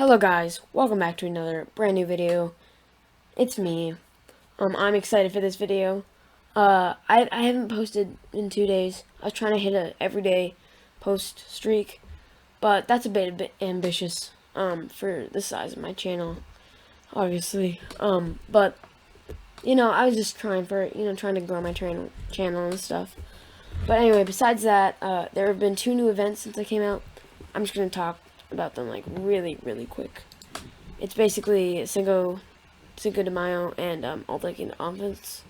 Hello guys, welcome back to another brand new video. It's me. I'm excited for this video. I haven't posted in 2 days. I was trying to hit a everyday post streak, but that's a bit ambitious for the size of my channel, obviously. But I was just trying to grow my channel and stuff. But anyway, besides that, there have been 2 new events since I came out. I'm just gonna talk about them like really quick. It's basically Cinco de Mayo and all decade offense.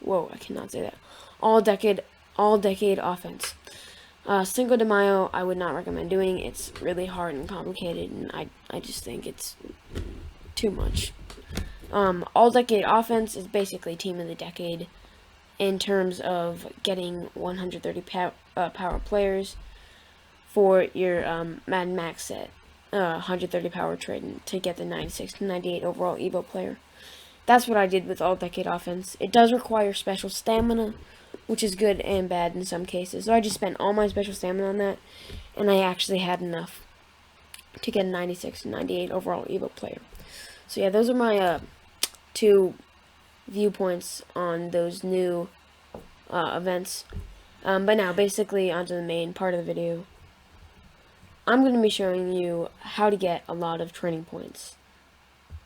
Whoa, I cannot say that. All decade offense. Cinco de Mayo, I would not recommend doing. It's really hard and complicated, and I just think it's too much. All decade offense is basically team of the decade in terms of getting 130 power players for your Madden Max set. 130 power trade to get the 96 to 98 overall Evo player. That's what I did with all decade offense. It does require special stamina, which is good and bad in some cases. So I just spent all my special stamina on that, and I actually had enough to get a 96 to 98 overall Evo player. So yeah, those are my 2 viewpoints on those new events. But now, basically, onto the main part of the video. I'm going to be showing you how to get a lot of training points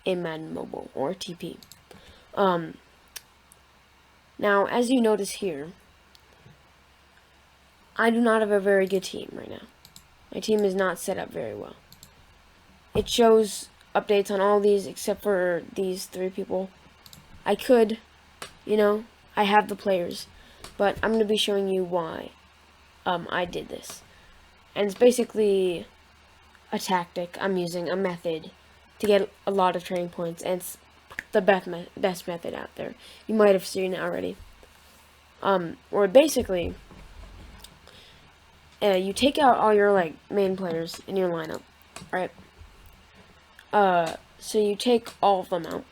in Madden Mobile, or TP. Now, as you notice here, I do not have a very good team right now. My team is not set up very well. It shows updates on all these except for these 3 people. I could, I have the players, but I'm going to be showing you why I did this. And it's basically a tactic I'm using, a method to get a lot of training points, and it's the best method out there. You might have seen it already. Or basically, you take out all your main players in your lineup, right? So you take all of them out,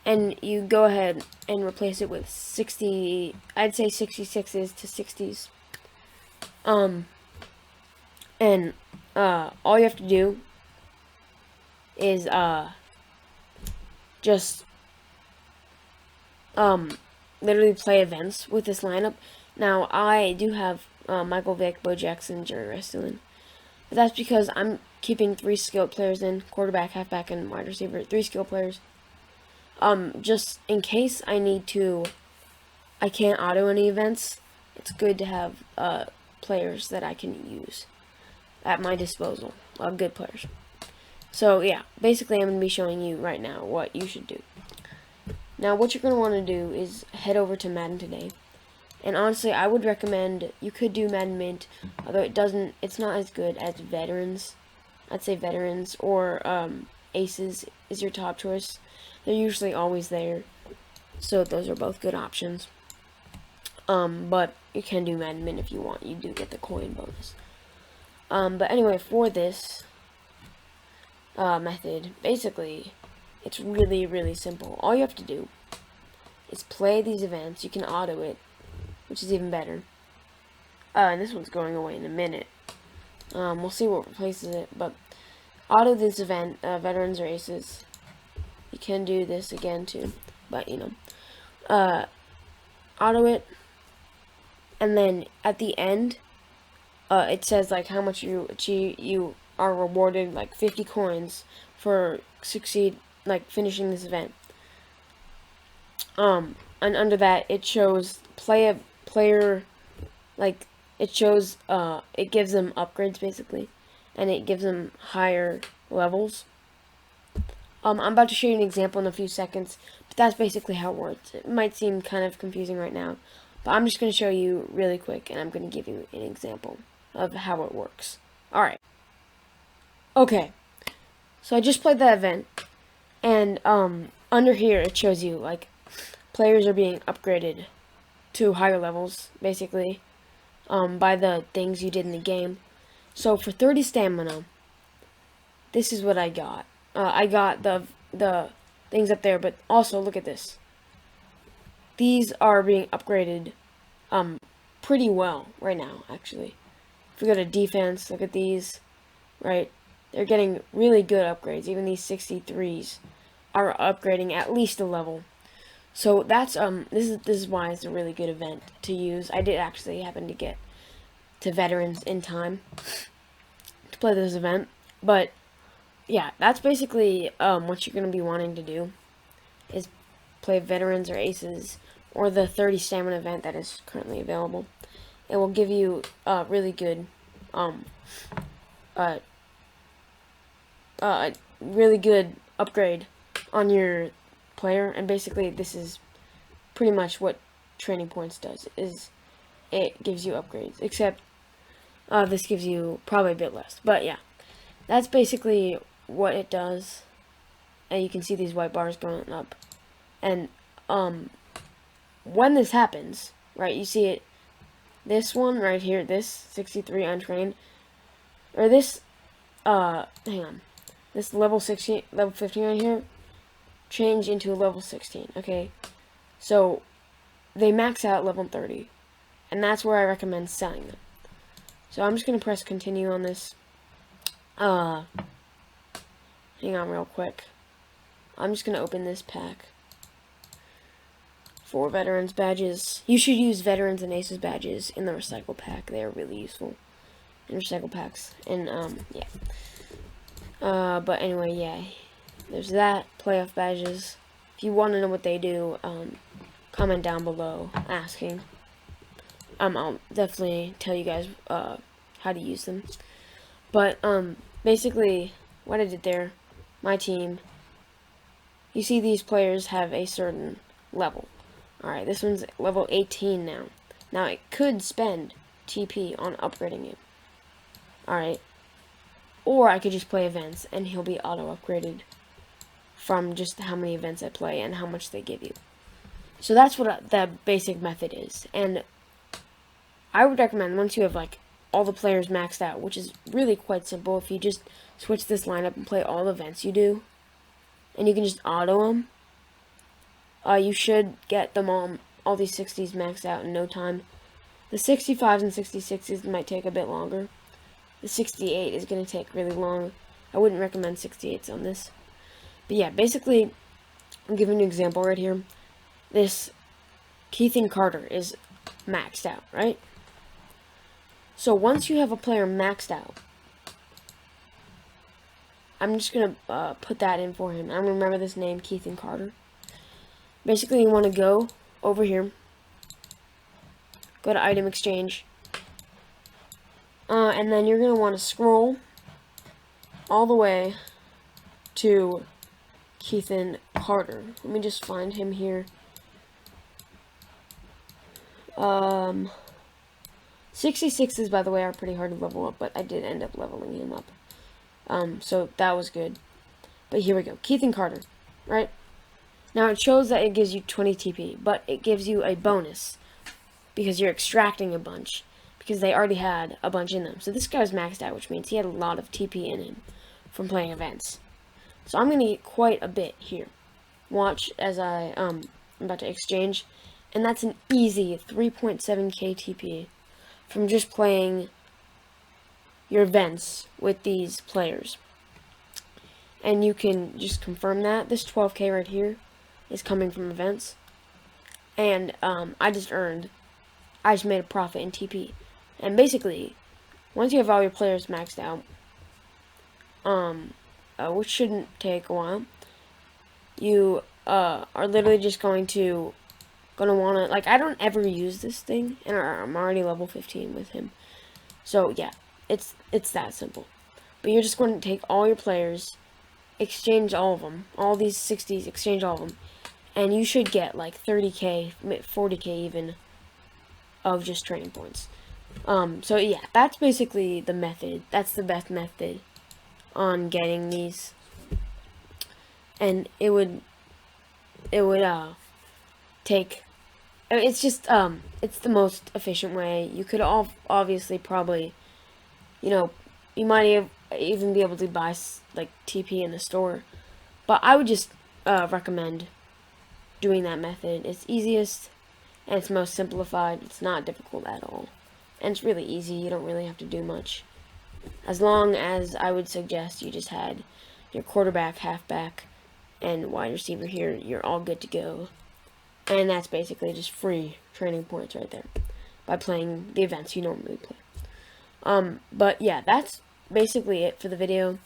and you go ahead and replace it with 60. I'd say 66s to 60s. And all you have to do is just literally play events with this lineup. Now, I do have Michael Vick, Bo Jackson, Jerry Restylin. But that's because I'm keeping 3 skilled players in: quarterback, halfback, and wide receiver. 3 skilled players. Just in case I can't auto any events, it's good to have players that I can use at my disposal, good players. So yeah, basically I'm going to be showing you right now what you should do. Now what you're going to want to do is head over to Madden today, and honestly I would recommend, you could do Madden Mint, although it's not as good as Veterans. I'd say Veterans or Aces is your top choice. They're usually always there, so those are both good options. But you can do Madden Mint if you want. You do get the coin bonus. But anyway, for this method, basically, it's really simple. All you have to do is play these events. You can auto it, which is even better. And this one's going away in a minute. We'll see what replaces it, but auto this event, Veterans or Aces. You can do this again too, but auto it, and then at the end, it says how much you achieve. You are rewarded 50 coins for finishing this event. And under that it shows player, it shows it gives them upgrades basically, and it gives them higher levels. I'm about to show you an example in a few seconds, but that's basically how it works. It might seem kind of confusing right now, but I'm just going to show you really quick, and I'm going to give you an example of how it works. Alright. Okay. So I just played that event, and under here it shows you, players are being upgraded to higher levels, basically, by the things you did in the game. So for 30 stamina, this is what I got. I got the things up there, but also look at this. These are being upgraded pretty well right now, actually. If we go to defense, look at these, right? they're getting really good upgrades. Even these 63s are upgrading at least a level. So that's this is why it's a really good event to use. I did actually happen to get to veterans in time to play this event, but yeah, that's basically what you're gonna be wanting to do is play veterans or aces or the 30 stamina event that is currently available. It will give you a really good really good upgrade on your player, and basically this is pretty much what training points does, is it gives you upgrades, except this gives you probably a bit less, but yeah, that's basically what it does. And you can see these white bars going up, and when this happens, right, you see it, this one right here, this 63 untrained, or this hang on, this level 16, level 15 right here, change into a level 16, okay? So, they max out level 30, and that's where I recommend selling them. So I'm just going to press continue on this. Hang on real quick. I'm just going to open this pack for veterans badges. You should use veterans and aces badges in the recycle pack. They are really useful in recycle packs. And, yeah. But anyway, yeah. There's that. Playoff badges. If you want to know what they do, comment down below asking. I'll definitely tell you guys how to use them. But basically, what I did there, my team, you see these players have a certain level. Alright, this one's level 18 now. Now, it could spend TP on upgrading him. Alright. Or I could just play events, and he'll be auto-upgraded from just how many events I play and how much they give you. So that's what the basic method is. And I would recommend, once you have, like, all the players maxed out, which is really quite simple, if you just switch this lineup and play all the events you do, and you can just auto them, you should get them all these 60s maxed out in no time. The 65s and 66s might take a bit longer. The 68 is going to take really long. I wouldn't recommend 68s on this. But yeah, basically, I'm giving you an example right here. This Keithan Carter is maxed out, right? So once you have a player maxed out, I'm just going to put that in for him. I'm going to remember this name, Keithan Carter. Basically, you want to go over here, go to item exchange, and then you're going to want to scroll all the way to Keithan Carter. Let me just find him here. 66s, by the way, are pretty hard to level up, but I did end up leveling him up. So that was good. But here we go. Keithan Carter, right? Now it shows that it gives you 20 TP, but it gives you a bonus because you're extracting a bunch, because they already had a bunch in them. So this guy's maxed out, which means he had a lot of TP in him from playing events. So I'm going to get quite a bit here. Watch as I'm about to exchange. And that's an easy 3.7k TP from just playing your events with these players. And you can just confirm that. This 12k right here is coming from events. And I just made a profit in TP. And basically, once you have all your players maxed out, which shouldn't take a while, you are literally just going to want to, like, I don't ever use this thing, and I'm already level 15 with him. So yeah, it's that simple. But you're just going to take all your players, exchange all of them, all these 60s, exchange all of them, and you should get like 30k, 40k even, of just training points. So yeah, that's basically the method. That's the best method on getting these. And it would take, it's just, it's the most efficient way. You could obviously probably, you might even be able to buy, like, TP in the store. But I would just recommend doing that method. It's easiest, and it's most simplified. It's not difficult at all. And it's really easy. You don't really have to do much. As long as I would suggest you just had your quarterback, halfback, and wide receiver here, you're all good to go. And that's basically just free training points right there by playing the events you normally play. But yeah, that's basically it for the video.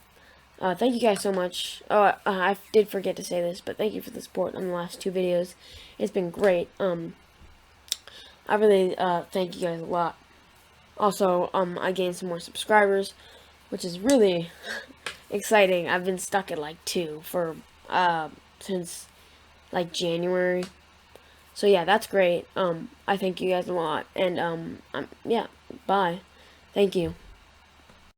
Thank you guys so much. Oh, I did forget to say this, but thank you for the support on the last 2 videos. It's been great. I really thank you guys a lot. Also, I gained some more subscribers, which is really exciting. I've been stuck at like 2 for since like January. So yeah, that's great. I thank you guys a lot, and yeah, bye. Thank you.